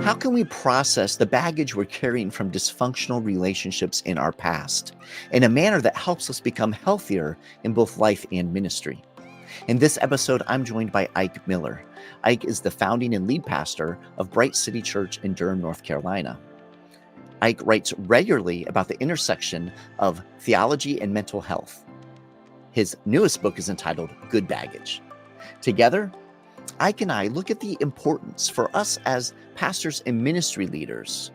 How can we process the baggage we're carrying from dysfunctional relationships in our past in a manner that helps us become healthier in both life and ministry? In this episode, I'm joined by Ike Miller. Ike is the founding and lead pastor of Bright City Church in Durham, North Carolina. Ike writes regularly about the intersection of theology and mental health. His newest book is entitled Good Baggage. Together, Ike and I look at the importance for us as pastors and ministry leaders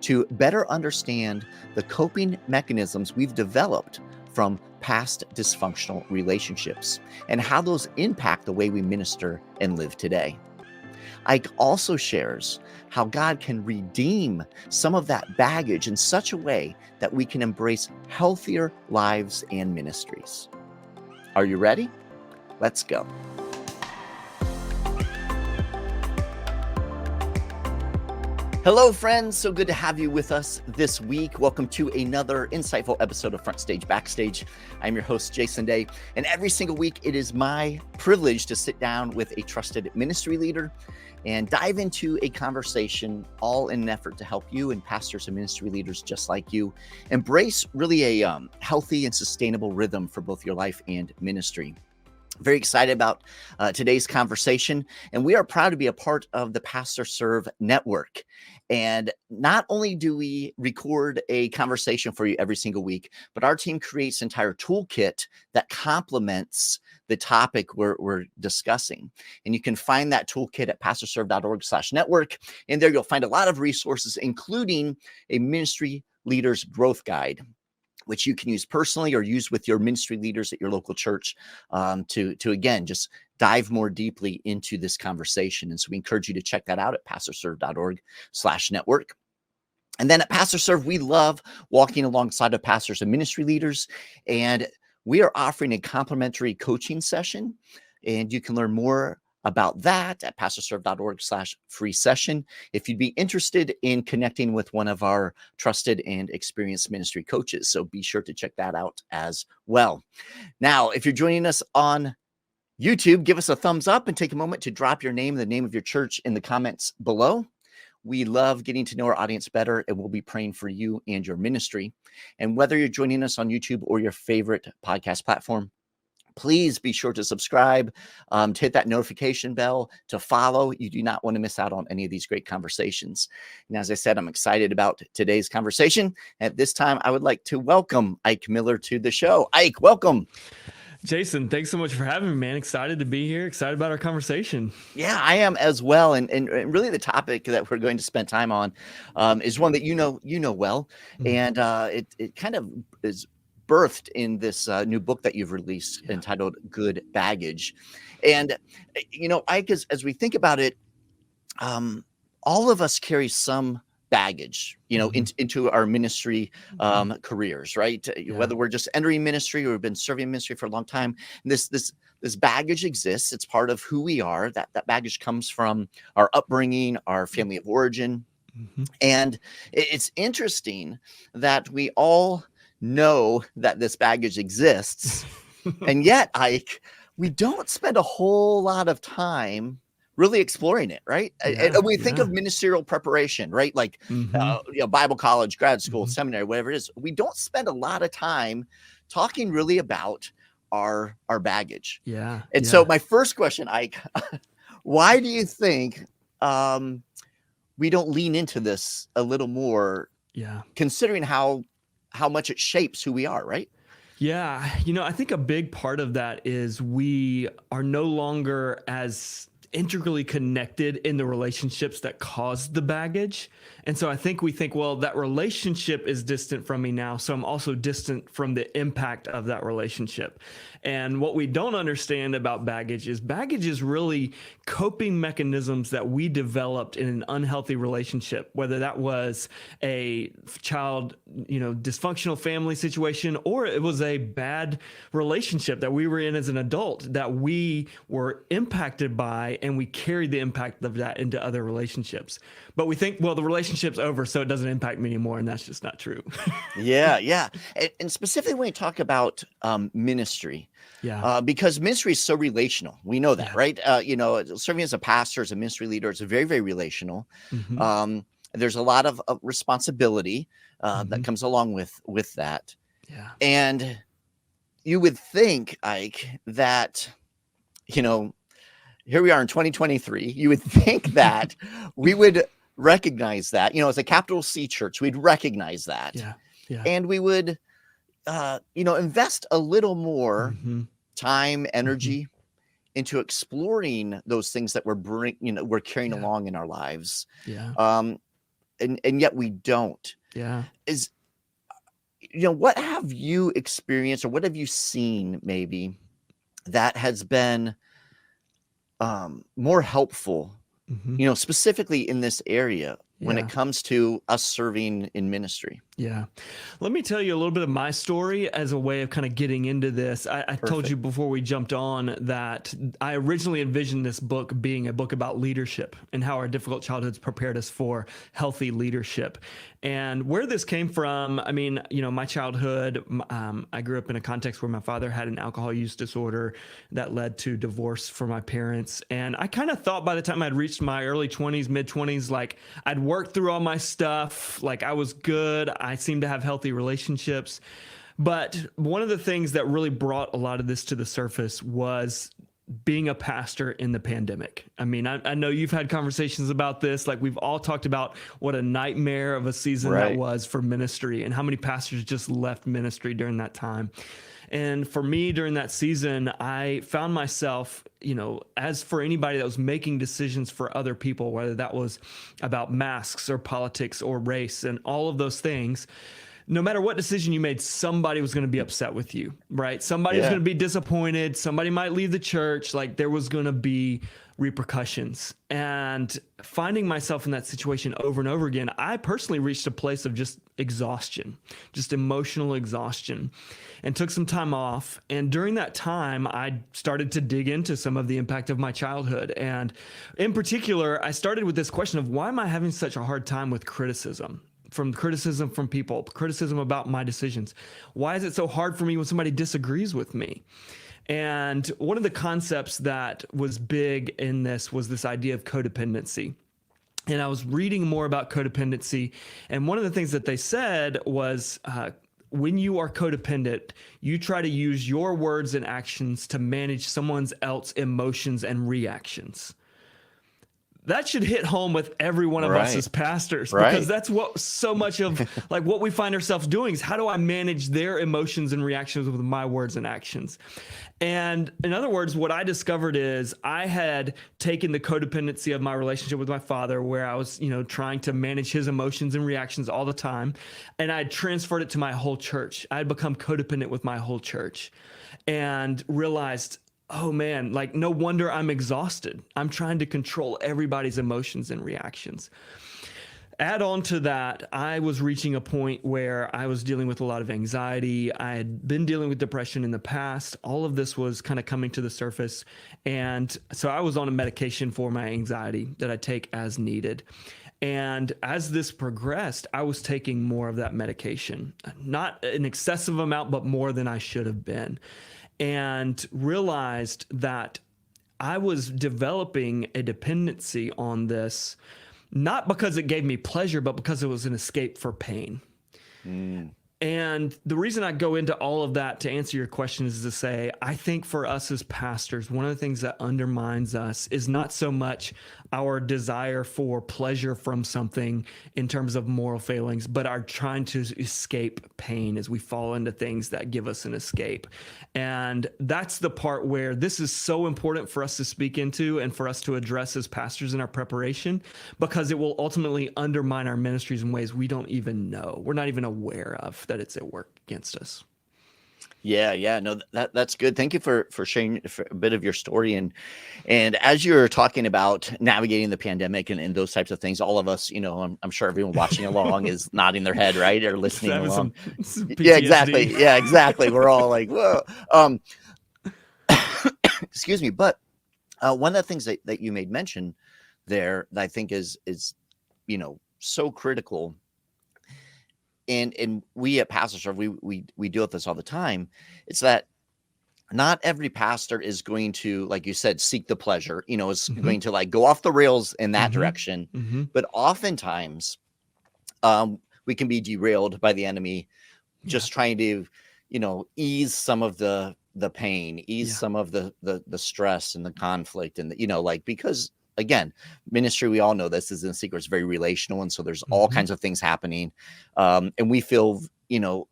to better understand the coping mechanisms we've developed from past dysfunctional relationships and how those impact the way we minister and live today. Ike also shares how God can redeem some of that baggage in such a way that we can embrace healthier lives and ministries. Are you ready? Let's go. Hello, friends. So good to have you with us this week. Welcome to another insightful episode of FrontStage BackStage. I'm your host, Jason Daye, and every single week it is my privilege to sit down with a trusted ministry leader and dive into a conversation, all in an effort to help you and pastors and ministry leaders just like you embrace really a healthy and sustainable rhythm for both your life and ministry. Very excited about today's conversation, and we are proud to be a part of the Pastor Serve Network. And not only do we record a conversation for you every single week, but our team creates an entire toolkit that complements the topic we're discussing. And you can find that toolkit at pastorserve.org/network. And there you'll find a lot of resources, including a ministry leaders growth guide, which you can use personally or use with your ministry leaders at your local church to again, just dive more deeply into this conversation. And so we encourage you to check that out at pastorserve.org/network. And then at Pastor Serve, we love walking alongside of pastors and ministry leaders. And we are offering a complimentary coaching session. And you can learn more about that at pastorserve.org/free session if you'd be interested in connecting with one of our trusted and experienced ministry coaches. So be sure to check that out as well. Now, if you're joining us on YouTube, give us a thumbs up and take a moment to drop your name, the name of your church in the comments below. We love getting to know our audience better, and we'll be praying for you and your ministry. And whether you're joining us on YouTube or your favorite podcast platform, please be sure to subscribe, to hit that notification bell, to follow. You do not want to miss out on any of these great conversations. And as I said, I'm excited about today's conversation. At this time, I would like to welcome Ike Miller to the show. Ike, welcome. Jason, thanks so much for having me, man. Excited to be here. Excited about our conversation. Yeah, I am as well. And really the topic that we're going to spend time on is one that you know well. And it kind of is birthed in this new book that you've released entitled Good Baggage. And, Ike, as we think about it, all of us carry some baggage, into our ministry careers, right? Yeah. Whether we're just entering ministry or we've been serving ministry for a long time, this baggage exists. It's part of who we are. That baggage comes from our upbringing, our family of origin. And it's interesting that we all know that this baggage exists, and yet, Ike, we don't spend a whole lot of time really exploring it, right? And we think of ministerial preparation, right? Like Bible college, grad school, seminary, whatever it is. We don't spend a lot of time talking really about our baggage. So my first question, Ike, why do you think we don't lean into this a little more? Considering how much it shapes who we are, right? Yeah. I think a big part of that is we are no longer as integrally connected in the relationships that caused the baggage. And so I think we think, well, that relationship is distant from me now, so I'm also distant from the impact of that relationship. And what we don't understand about baggage is really coping mechanisms that we developed in an unhealthy relationship, whether that was a child, dysfunctional family situation, or it was a bad relationship that we were in as an adult that we were impacted by and we carry the impact of that into other relationships. But we think, well, the relationship's over, so it doesn't impact me anymore, and that's just not true. Yeah. And specifically when you talk about ministry, Yeah. because ministry is so relational. We know that, Yeah. right? Serving as a pastor, as a ministry leader, is very, very relational. There's a lot of responsibility that comes along with that. Yeah. And you would think, Ike, that, here we are in 2023. You would think that we would recognize that, as a capital C church, we'd recognize that. Yeah. And we would, invest a little more time, energy into exploring those things that we're carrying along in our lives. Yeah. And yet we don't. Yeah. What have you experienced, or what have you seen maybe that has been more helpful, specifically in this area when it comes to us serving in ministry? Yeah. Let me tell you a little bit of my story as a way of kind of getting into this. I told you before we jumped on that I originally envisioned this book being a book about leadership and how our difficult childhoods prepared us for healthy leadership. And where this came from, I mean, my childhood, I grew up in a context where my father had an alcohol use disorder that led to divorce for my parents. And I kind of thought by the time I'd reached my early 20s, mid 20s, like I'd worked through all my stuff, like I was good. I seemed to have healthy relationships. But one of the things that really brought a lot of this to the surface was being a pastor in the pandemic. I mean, I know you've had conversations about this. Like we've all talked about what a nightmare of a season that was for ministry and how many pastors just left ministry during that time. And for me, during that season, I found myself, as for anybody that was making decisions for other people, whether that was about masks or politics or race and all of those things, no matter what decision you made, somebody was going to be upset with you, right? Somebody was going to be disappointed. Somebody might leave the church. Like there was going to be repercussions. And finding myself in that situation over and over again, I personally reached a place of just exhaustion, just emotional exhaustion, and took some time off. And during that time, I started to dig into some of the impact of my childhood. And in particular, I started with this question of why am I having such a hard time with criticism from people, criticism about my decisions? Why is it so hard for me when somebody disagrees with me? And one of the concepts that was big in this was this idea of codependency. And I was reading more about codependency. And one of the things that they said was, when you are codependent, you try to use your words and actions to manage someone else's emotions and reactions. That should hit home with every one of us as pastors, because that's what so much of like what we find ourselves doing is how do I manage their emotions and reactions with my words and actions? And in other words, what I discovered is I had taken the codependency of my relationship with my father, where I was, trying to manage his emotions and reactions all the time. And I had transferred it to my whole church. I had become codependent with my whole church and realized, oh man, like no wonder I'm exhausted. I'm trying to control everybody's emotions and reactions. Add on to that, I was reaching a point where I was dealing with a lot of anxiety. I had been dealing with depression in the past. All of this was kind of coming to the surface. And so I was on a medication for my anxiety that I take as needed. And as this progressed, I was taking more of that medication, not an excessive amount, but more than I should have been. And realized that I was developing a dependency on this, not because it gave me pleasure, but because it was an escape for pain. And the reason I go into all of that to answer your question is to say, I think for us as pastors, one of the things that undermines us is not so much our desire for pleasure from something in terms of moral failings, but our trying to escape pain as we fall into things that give us an escape. And that's the part where this is so important for us to speak into and for us to address as pastors in our preparation, because it will ultimately undermine our ministries in ways we don't even know. We're not even aware of that it's at work against us. Yeah. No, that's good. Thank you for sharing a bit of your story. And as you're talking about navigating the pandemic and those types of things, all of us, I'm sure everyone watching along is nodding their head, right? Or listening along. Some Yeah, exactly. Yeah, exactly. We're all like, whoa. Excuse me. But One of the things that you made mention there that I think is so critical, and we at Pastor Serve, we deal with this all the time. It's that not every pastor is going to, like you said, seek the pleasure, is going to like go off the rails in that direction. But oftentimes we can be derailed by the enemy just trying to, ease some of the pain, ease some of the stress and the conflict, and because again, ministry, we all know this isn't a secret, it's very relational, and so there's all kinds of things happening, and we feel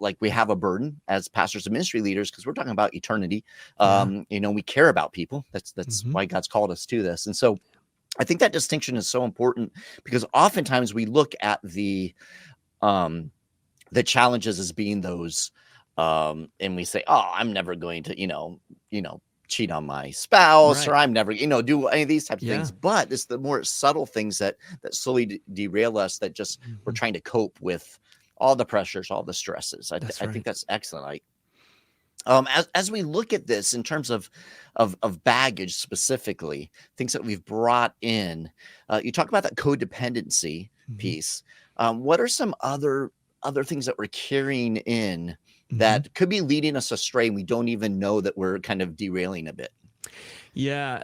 like we have a burden as pastors and ministry leaders because we're talking about eternity. We care about people. That's why God's called us to this. And so I think that distinction is so important, because oftentimes we look at the challenges as being those, and we say, oh, I'm never going to cheat on my spouse, or I'm never do any of these types of things. But it's the more subtle things that slowly derail us, that just we're trying to cope with all the pressures, all the stresses. I think that's excellent. As we look at this in terms of baggage, specifically things that we've brought in, you talk about that codependency piece. What are some other things that we're carrying in that could be leading us astray, and we don't even know that we're kind of derailing a bit? Yeah,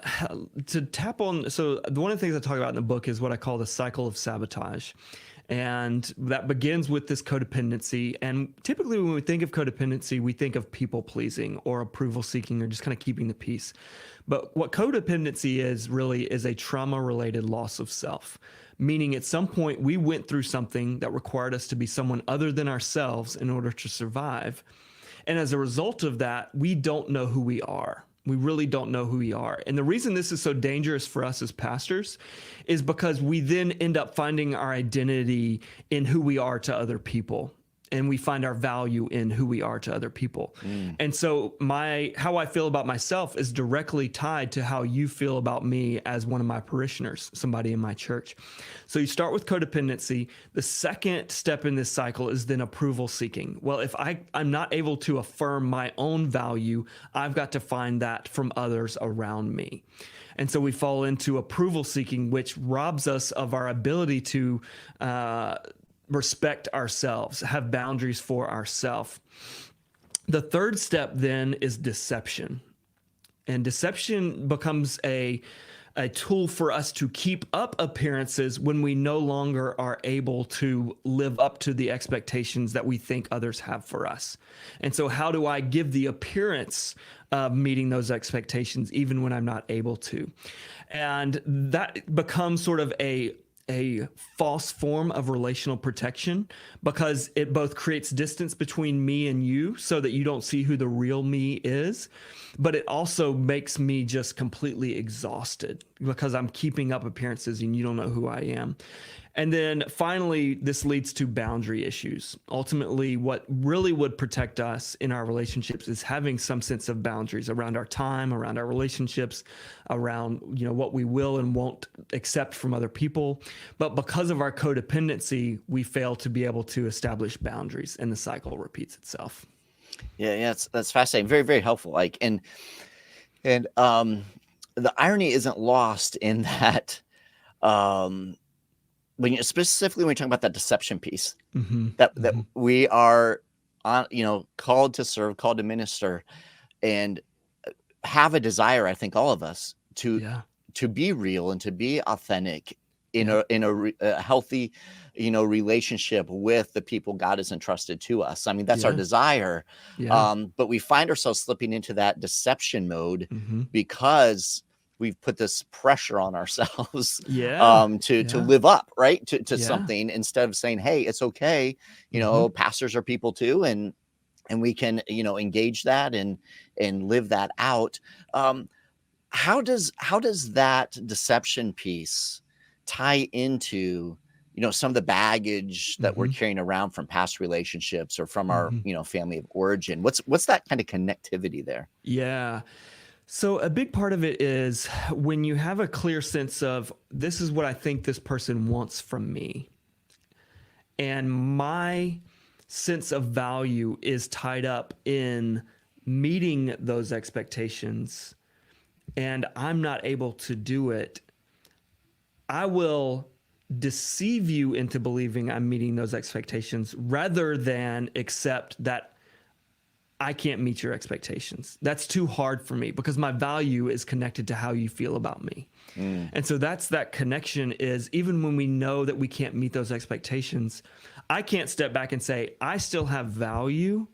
to tap on, so one of the things I talk about in the book is what I call the cycle of sabotage. And that begins with this codependency. And typically when we think of codependency, we think of people pleasing or approval seeking, or just kind of keeping the peace. But what codependency is really is a trauma-related loss of self, meaning at some point we went through something that required us to be someone other than ourselves in order to survive. And as a result of that, we don't know who we are. We really don't know who we are. And the reason this is so dangerous for us as pastors is because we then end up finding our identity in who we are to other people. And we find our value in who we are to other people. And so how I feel about myself is directly tied to how you feel about me as one of my parishioners, somebody in my church. So you start with codependency. The second step in this cycle is then approval seeking. Well, if I'm not able to affirm my own value, I've got to find that from others around me. And so we fall into approval seeking, which robs us of our ability to respect ourselves, have boundaries for ourselves. The third step then is deception. And deception becomes a tool for us to keep up appearances when we no longer are able to live up to the expectations that we think others have for us. And so how do I give the appearance of meeting those expectations even when I'm not able to? And that becomes sort of a false form of relational protection, because it both creates distance between me and you so that you don't see who the real me is, but it also makes me just completely exhausted because I'm keeping up appearances and you don't know who I am. And then finally, this leads to boundary issues. Ultimately, what really would protect us in our relationships is having some sense of boundaries around our time, around our relationships, around what we will and won't accept from other people. But because of our codependency, we fail to be able to establish boundaries, and the cycle repeats itself. Yeah, that's fascinating. Very, very helpful. And the irony isn't lost in that. Specifically when you're talking about that deception piece, that we are on, called to serve, called to minister, and have a desire, I think all of us, to be real and to be authentic in a healthy, relationship with the people God has entrusted to us. I mean, that's our desire. But we find ourselves slipping into that deception mode because we've put this pressure on ourselves to live up, right, to something, instead of saying, hey, it's okay. Pastors are people too. And we can, engage that and live that out. How does that deception piece tie into, some of the baggage that we're carrying around from past relationships or from our, family of origin? What's that kind of connectivity there? Yeah. So a big part of it is when you have a clear sense of, this is what I think this person wants from me, and my sense of value is tied up in meeting those expectations, and I'm not able to do it, I will deceive you into believing I'm meeting those expectations rather than accept that I can't meet your expectations. That's too hard for me because my value is connected to how you feel about me. And so that's that connection is even when we know that we can't meet those expectations, I can't step back and say, I still have value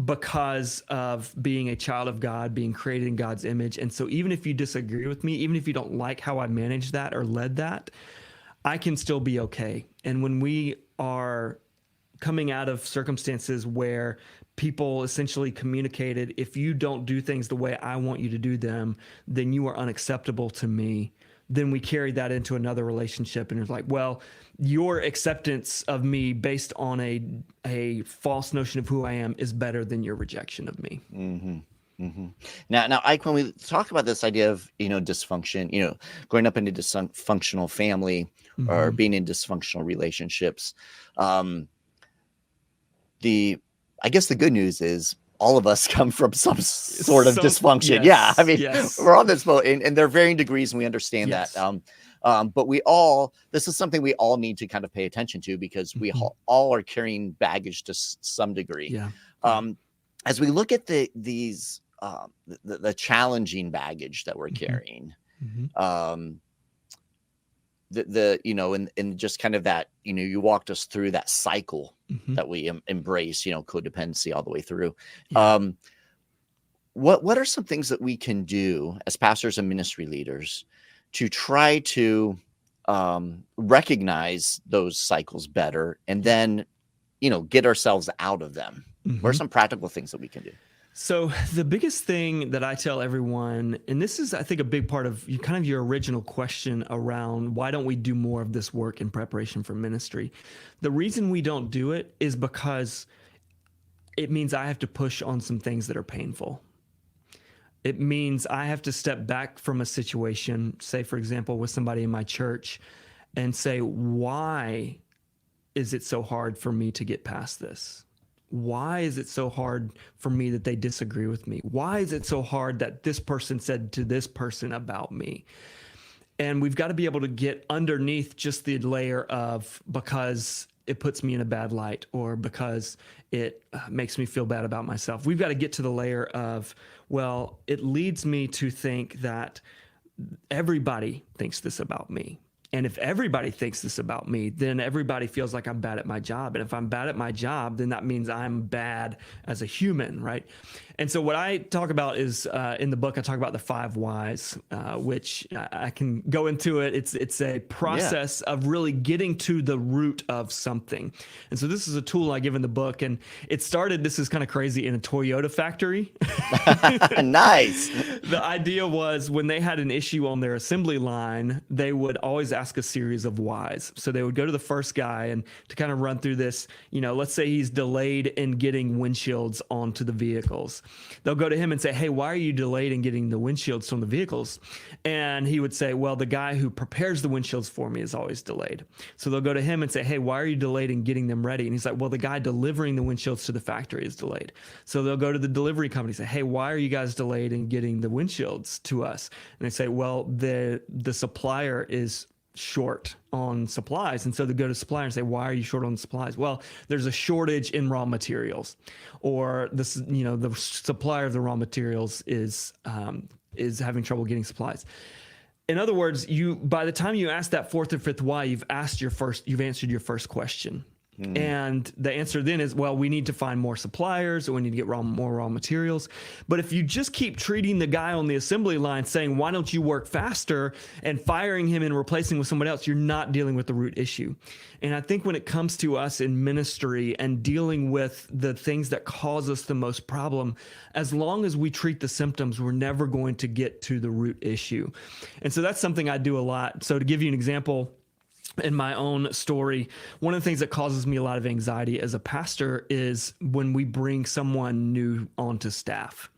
because of being a child of God, being created in God's image. And so even if you disagree with me, even if you don't like how I managed that or led that, I can still be okay. And when we are coming out of circumstances where people essentially communicated, if you don't do things the way I want you to do them, then you are unacceptable to me. Then we carry that into another relationship. And it's like, well, your acceptance of me based on a false notion of who I am is better than your rejection of me. Now, Ike, when we talk about this idea of, dysfunction, growing up in a dysfunctional family or being in dysfunctional relationships, I guess the good news is all of us come from some sort of dysfunction. Yes, I mean, yes. we're on this boat, and there are varying degrees, and we understand Yes. that. But this is something we all need to kind of pay attention to because we all are carrying baggage to some degree. Yeah. As we look at the challenging baggage that we're carrying, and just kind of that, you walked us through that cycle that we embrace, codependency all the way through. What are some things that we can do as pastors and ministry leaders to try to recognize those cycles better and then, get ourselves out of them? What are some practical things that we can do? So the biggest thing that I tell everyone, and this is, I think, a big part of kind of your original question around why don't we do more of this work in preparation for ministry? The reason we don't do it is because it means I have to push on some things that are painful. It means I have to step back from a situation, say, for example, with somebody in my church, and say, why is it so hard for me to get past this? Why is it so hard for me that they disagree with me? Why is it so hard that this person said to this person about me? And we've got to be able to get underneath just the layer of because it puts me in a bad light or because it makes me feel bad about myself. We've got to get to the layer of, well, it leads me to think that everybody thinks this about me. And if everybody thinks this about me, then everybody feels like I'm bad at my job. And if I'm bad at my job, then that means I'm bad as a human, right? And so what I talk about is in the book, I talk about the 5 whys, which I can go into it. It's a process of really getting to the root of something. And so this is a tool I give in the book. And it started, this is kind of crazy, in a Toyota factory. Nice. The idea was when they had an issue on their assembly line, they would always ask a series of whys. So they would go to the first guy and to kind of run through this, let's say he's delayed in getting windshields onto the vehicles. They'll go to him and say, hey, why are you delayed in getting the windshields from the vehicles? And he would say, well, the guy who prepares the windshields for me is always delayed. So they'll go to him and say, hey, why are you delayed in getting them ready? And he's like, well, the guy delivering the windshields to the factory is delayed. So they'll go to the delivery company and say, hey, why are you guys delayed in getting the windshields to us? And they say, well, the supplier is short on supplies. And so they go to supplier and say, why are you short on supplies? Well, there's a shortage in raw materials, or this, the supplier of the raw materials is having trouble getting supplies. In other words, by the time you ask that 4th or 5th why, you've answered your first question. And the answer then is, well, we need to find more suppliers, or we need to get more raw materials. But if you just keep treating the guy on the assembly line saying, why don't you work faster, and firing him and replacing with somebody else, you're not dealing with the root issue. And I think when it comes to us in ministry and dealing with the things that cause us the most problem, as long as we treat the symptoms, we're never going to get to the root issue. And so that's something I do a lot. So to give you an example, in my own story, one of the things that causes me a lot of anxiety as a pastor is when we bring someone new onto staff.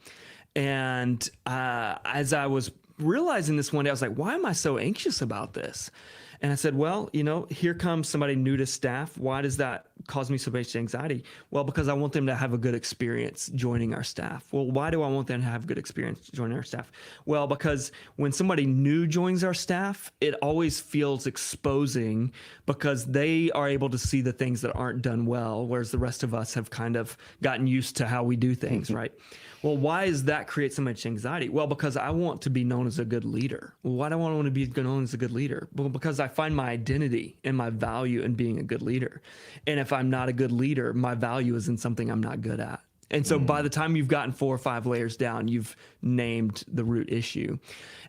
And as I was realizing this one day, I was like, why am I so anxious about this? And I said, well, here comes somebody new to staff. Why does that cause me so much anxiety? Well, because I want them to have a good experience joining our staff. Well, why do I want them to have a good experience joining our staff? Well, because when somebody new joins our staff, it always feels exposing because they are able to see the things that aren't done well, whereas the rest of us have kind of gotten used to how we do things, right? Well, why does that create so much anxiety? Well, because I want to be known as a good leader. Well, why do I want to be known as a good leader? Well, because I find my identity and my value in being a good leader. And if I'm not a good leader, my value is in something I'm not good at. And so by the time you've gotten 4 or 5 layers down, you've named the root issue.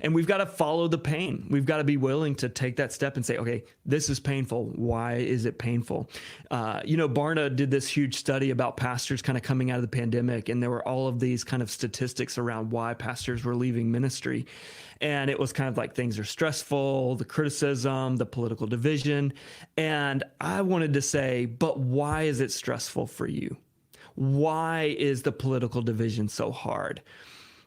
And we've got to follow the pain. We've got to be willing to take that step and say, okay, this is painful. Why is it painful? Barna did this huge study about pastors kind of coming out of the pandemic, and there were all of these kind of statistics around why pastors were leaving ministry. And it was kind of like things are stressful, the criticism, the political division. And I wanted to say, but why is it stressful for you? Why is the political division so hard?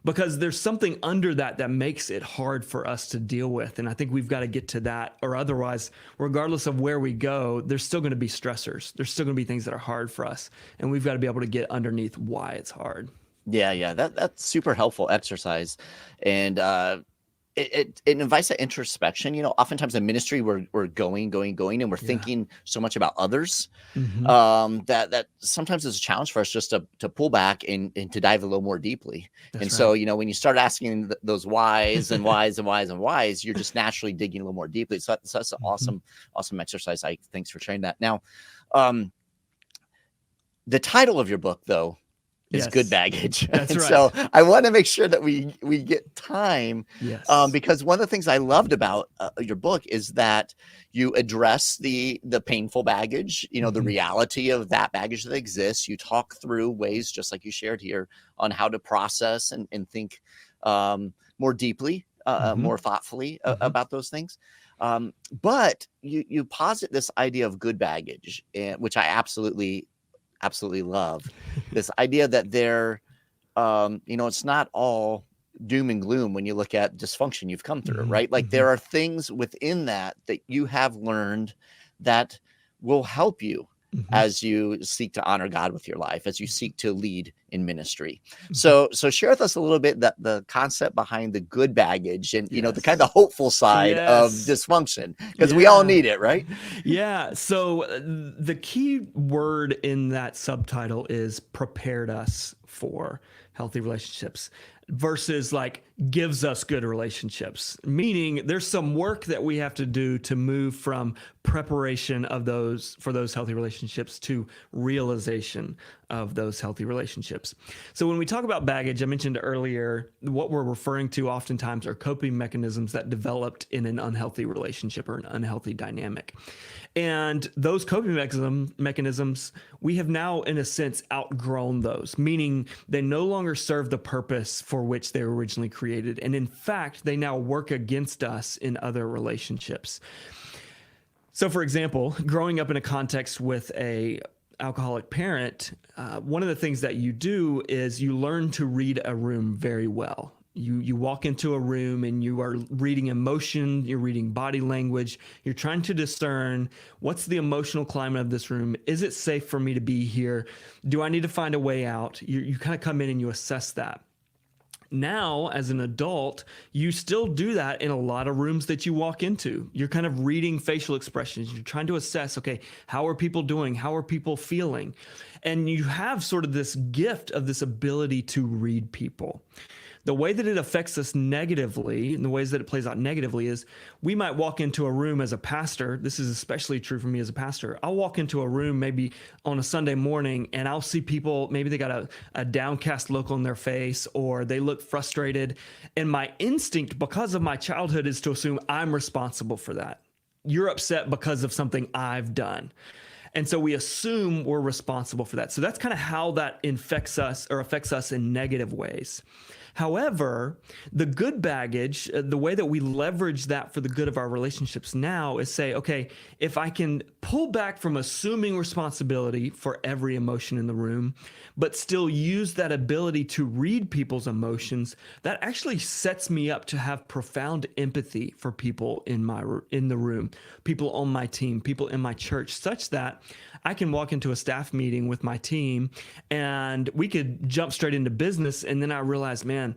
Because there's something under that makes it hard for us to deal with. And I think we've got to get to that, or otherwise, regardless of where we go, there's still going to be stressors. There's still going to be things that are hard for us. And we've got to be able to get underneath why it's hard. Yeah. That's super helpful exercise. And it invites that introspection. Oftentimes in ministry, we're going, and we're thinking so much about others that sometimes it's a challenge for us just to pull back and to dive a little more deeply. That's right. So, when you start asking those whys and whys and whys and whys, you're just naturally digging a little more deeply. So that's an awesome exercise. Thanks for sharing that. Now, the title of your book, though, is Good Baggage. That's right. So I want to make sure that we get time, because one of the things I loved about your book is that you address the painful baggage, the reality of that baggage that exists. You talk through ways, just like you shared here, on how to process and think more deeply, more thoughtfully about those things. But you posit this idea of good baggage, which I absolutely love. This idea that it's not all doom and gloom when you look at dysfunction you've come through, right? Like there are things within that you have learned that will help you as you seek to honor God with your life, as you seek to lead in ministry. So share with us a little bit the concept behind the good baggage and, the kind of hopeful side of dysfunction, because we all need it, right? Yeah. So the key word in that subtitle is prepared us for healthy relationships versus like gives us good relationships, meaning there's some work that we have to do to move from preparation of for those healthy relationships to realization of those healthy relationships. So when we talk about baggage, I mentioned earlier, what we're referring to oftentimes are coping mechanisms that developed in an unhealthy relationship or an unhealthy dynamic. And those coping mechanisms, we have now, in a sense, outgrown those, meaning they no longer serve the purpose for which they were originally created. And in fact, they now work against us in other relationships. So for example, growing up in a context with a alcoholic parent, one of the things that you do is you learn to read a room very well. You walk into a room and you are reading emotion, you're reading body language, you're trying to discern what's the emotional climate of this room. Is it safe for me to be here? Do I need to find a way out? You kind of come in and you assess that. Now, as an adult, you still do that in a lot of rooms that you walk into. You're kind of reading facial expressions. You're trying to assess, okay, how are people doing? How are people feeling? And you have sort of this gift of this ability to read people. The way that it affects us negatively and the ways that it plays out negatively is we might walk into a room as a pastor. This is especially true for me as a pastor. I'll walk into a room maybe on a Sunday morning and I'll see people, maybe they got a downcast look on their face or they look frustrated. And my instinct, because of my childhood, is to assume I'm responsible for that. You're upset because of something I've done. And so we assume we're responsible for that. So that's kind of how that infects us or affects us in negative ways. However, the good baggage, the way that we leverage that for the good of our relationships now is say, okay, if I can pull back from assuming responsibility for every emotion in the room, but still use that ability to read people's emotions, that actually sets me up to have profound empathy for people in the room, people on my team, people in my church, such that I can walk into a staff meeting with my team and we could jump straight into business. And then I realized, man,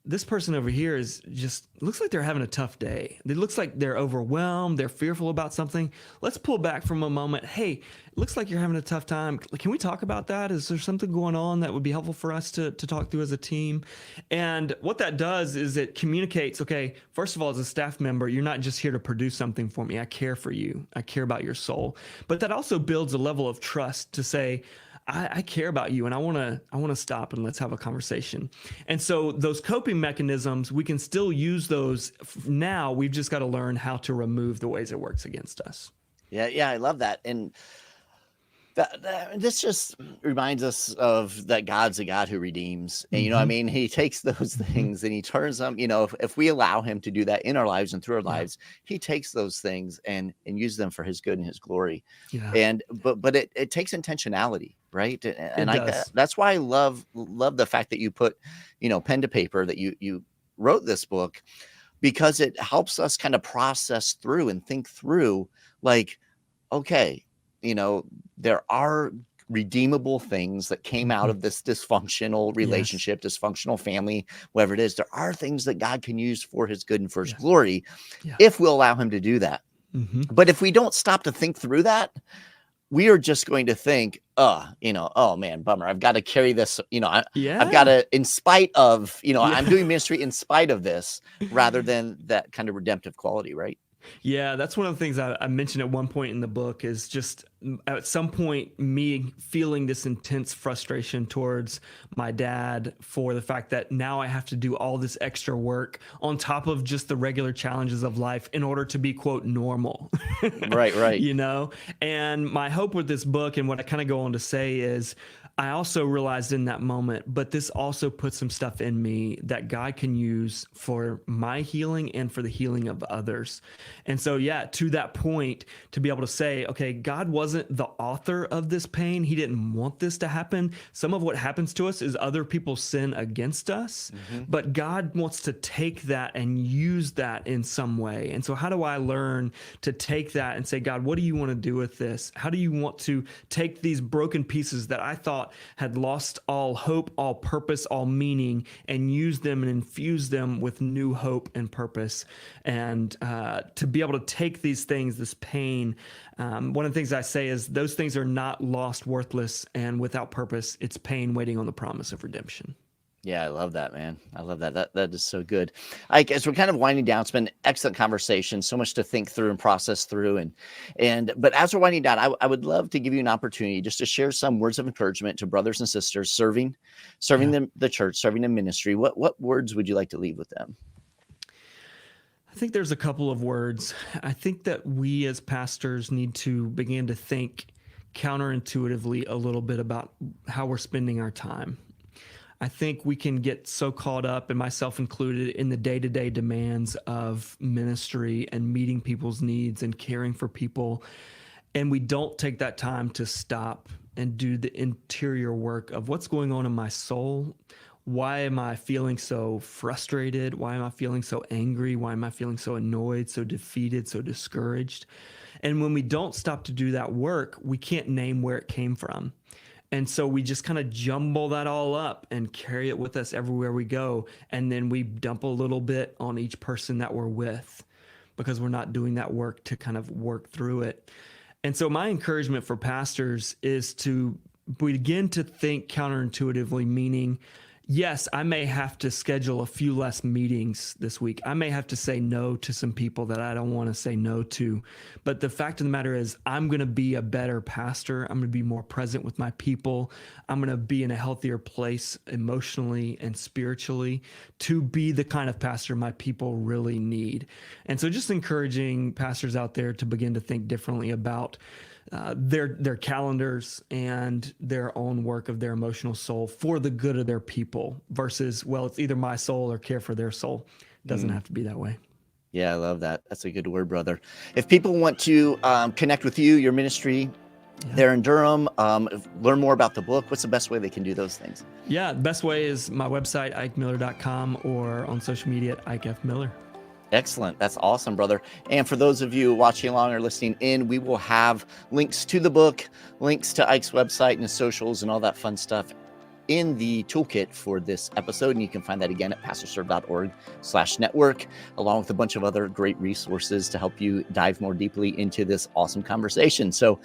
this person over here is just looks like they're having a tough day. It looks like they're overwhelmed. They're fearful about something. Let's pull back from a moment. Hey, it looks like you're having a tough time. Can we talk about that? Is there something going on that would be helpful for us to talk through as a team? And what that does is it communicates, okay, first of all, as a staff member, you're not just here to produce something for me. I care for you. I care about your soul. But that also builds a level of trust to say, I care about you and I want to stop and let's have a conversation. And so those coping mechanisms, we can still use those now. We've just got to learn how to remove the ways it works against us. Yeah, I love that. And this just reminds us of that God's a God who redeems. And, I mean, he takes those things and he turns them, if we allow him to do that in our lives and through our lives, he takes those things and uses them for his good and his glory. Yeah. And, but it takes intentionality, right? And does. that's why I love the fact that you put, pen to paper, that you wrote this book, because it helps us kind of process through and think through, like, okay, there are redeemable things that came out of this dysfunctional relationship, dysfunctional family, whatever it is. There are things that God can use for his good and for his glory if we'll allow him to do that. But if we don't stop to think through that, we are just going to think, oh man, bummer. I've got to carry this, I've got to, in spite of, I'm doing ministry in spite of this, rather than that kind of redemptive quality, right? Yeah, that's one of the things I mentioned at one point in the book, is just at some point me feeling this intense frustration towards my dad for the fact that now I have to do all this extra work on top of just the regular challenges of life in order to be, quote, normal. Right. And my hope with this book and what I kind of go on to say is, I also realized in that moment, but this also put some stuff in me that God can use for my healing and for the healing of others. And so, to that point, to be able to say, okay, God wasn't the author of this pain. He didn't want this to happen. Some of what happens to us is other people sin against us, but God wants to take that and use that in some way. And so how do I learn to take that and say, God, what do you want to do with this? How do you want to take these broken pieces that I thought had lost all hope, all purpose, all meaning, and use them and infuse them with new hope and purpose? And to be able to take these things, this pain, one of the things I say is those things are not lost, worthless, and without purpose. It's pain waiting on the promise of redemption. Yeah, I love that, man. I love that. That is so good. Ike, as we're kind of winding down, it's been an excellent conversation, so much to think through and process through. But as we're winding down, I would love to give you an opportunity just to share some words of encouragement to brothers and sisters serving the church, serving in ministry. What words would you like to leave with them? I think there's a couple of words. I think that we as pastors need to begin to think counterintuitively a little bit about how we're spending our time. I think we can get so caught up, and myself included, in the day-to-day demands of ministry and meeting people's needs and caring for people, and we don't take that time to stop and do the interior work of what's going on in my soul. Why am I feeling so frustrated? Why am I feeling so angry? Why am I feeling so annoyed, so defeated, so discouraged? And when we don't stop to do that work, we can't name where it came from. And so we just kind of jumble that all up and carry it with us everywhere we go. And then we dump a little bit on each person that we're with because we're not doing that work to kind of work through it. And so my encouragement for pastors is to begin to think counterintuitively, meaning, yes, I may have to schedule a few less meetings this week. I may have to say no to some people that I don't want to say no to. But the fact of the matter is, I'm going to be a better pastor. I'm going to be more present with my people. I'm going to be in a healthier place emotionally and spiritually to be the kind of pastor my people really need. And so just encouraging pastors out there to begin to think differently about their calendars and their own work of their emotional soul for the good of their people versus, well, it's either my soul or care for their soul. It doesn't have to be that way. Yeah, I love that. That's a good word, brother. If people want to connect with you, your ministry, there in Durham, learn more about the book, what's the best way they can do those things? Yeah, the best way is my website, ikemiller.com, or on social media at Ike F. Miller. Excellent. That's awesome, brother. And for those of you watching along or listening in, we will have links to the book, links to Ike's website and his socials and all that fun stuff in the toolkit for this episode. And you can find that again at pastorserve.org/network, along with a bunch of other great resources to help you dive more deeply into this awesome conversation. So,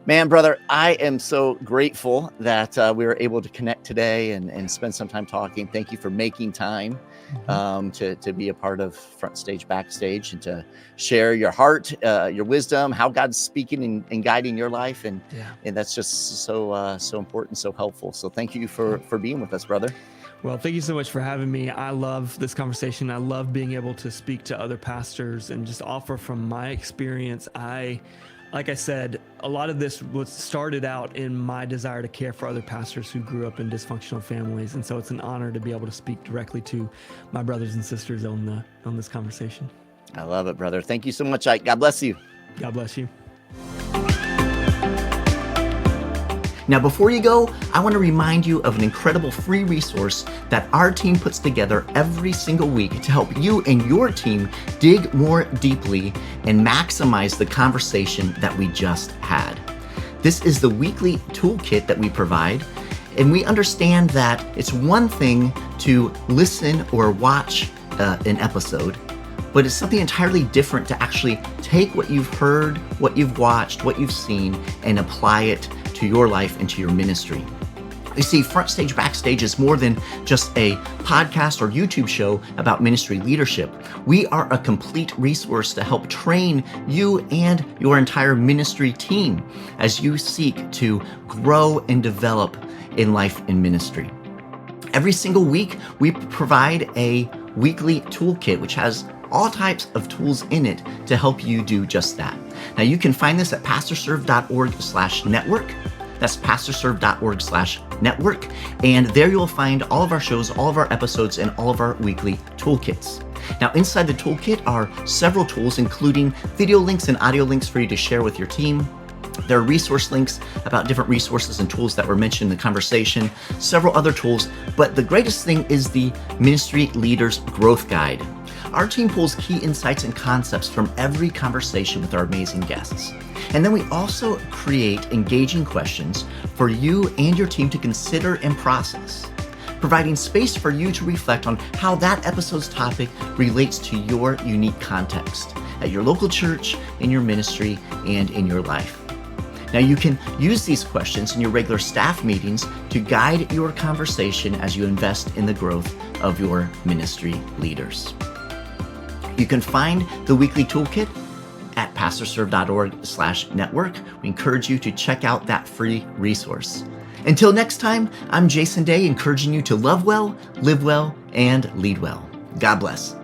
man, brother, I am so grateful that we were able to connect today and spend some time talking. Thank you for making time to be a part of FrontStage BackStage and to share your heart, your wisdom, how God's speaking and guiding your life. And that's just so important, so helpful. So thank you for being with us, brother. Well, thank you so much for having me. I love this conversation. I love being able to speak to other pastors and just offer from my experience. Like I said, a lot of this was started out in my desire to care for other pastors who grew up in dysfunctional families. And so it's an honor to be able to speak directly to my brothers and sisters on this conversation. I love it, brother. Thank you so much, Ike. God bless you. God bless you. Now, before you go, I want to remind you of an incredible free resource that our team puts together every single week to help you and your team dig more deeply and maximize the conversation that we just had. This is the weekly toolkit that we provide, and we understand that it's one thing to listen or watch an episode, but it's something entirely different to actually take what you've heard, what you've watched, what you've seen, and apply it to your life and to your ministry. You see, FrontStage BackStage is more than just a podcast or YouTube show about ministry leadership. We are a complete resource to help train you and your entire ministry team as you seek to grow and develop in life and ministry. Every single week, we provide a weekly toolkit, which has all types of tools in it to help you do just that. Now, you can find this at pastorserve.org/network. That's pastorserve.org/network. And there you'll find all of our shows, all of our episodes, and all of our weekly toolkits. Now, inside the toolkit are several tools, including video links and audio links for you to share with your team. There are resource links about different resources and tools that were mentioned in the conversation, several other tools, but the greatest thing is the Ministry Leaders Growth Guide. Our team pulls key insights and concepts from every conversation with our amazing guests. And then we also create engaging questions for you and your team to consider and process, providing space for you to reflect on how that episode's topic relates to your unique context at your local church, in your ministry, and in your life. Now, you can use these questions in your regular staff meetings to guide your conversation as you invest in the growth of your ministry leaders. You can find the weekly toolkit at pastorserve.org/network. We encourage you to check out that free resource. Until next time, I'm Jason Daye, encouraging you to love well, live well, and lead well. God bless.